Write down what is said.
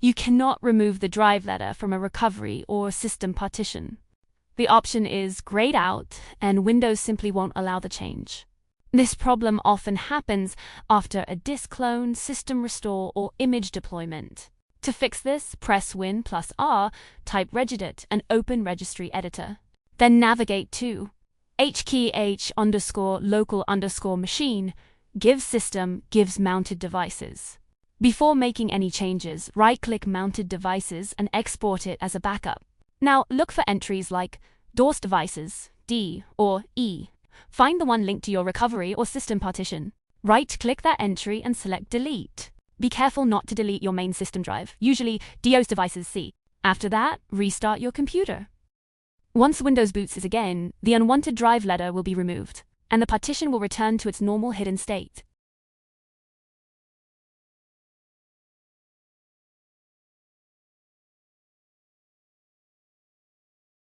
You cannot remove the drive letter from a recovery or system partition. The option is grayed out, and Windows simply won't allow the change. This problem often happens after a disk clone, system restore, or image deployment. To fix this, press Win+R, type Regedit, and open Registry Editor. Then navigate to h_local_machine, give system, gives MountedDevices. Before making any changes, right-click MountedDevices and export it as a backup. Now, look for entries like DOS devices, D or E. Find the one linked to your recovery or system partition. Right-click that entry and select Delete. Be careful not to delete your main system drive, usually DOS devices C. After that, restart your computer. Once Windows boots again, the unwanted drive letter will be removed, and the partition will return to its normal hidden state.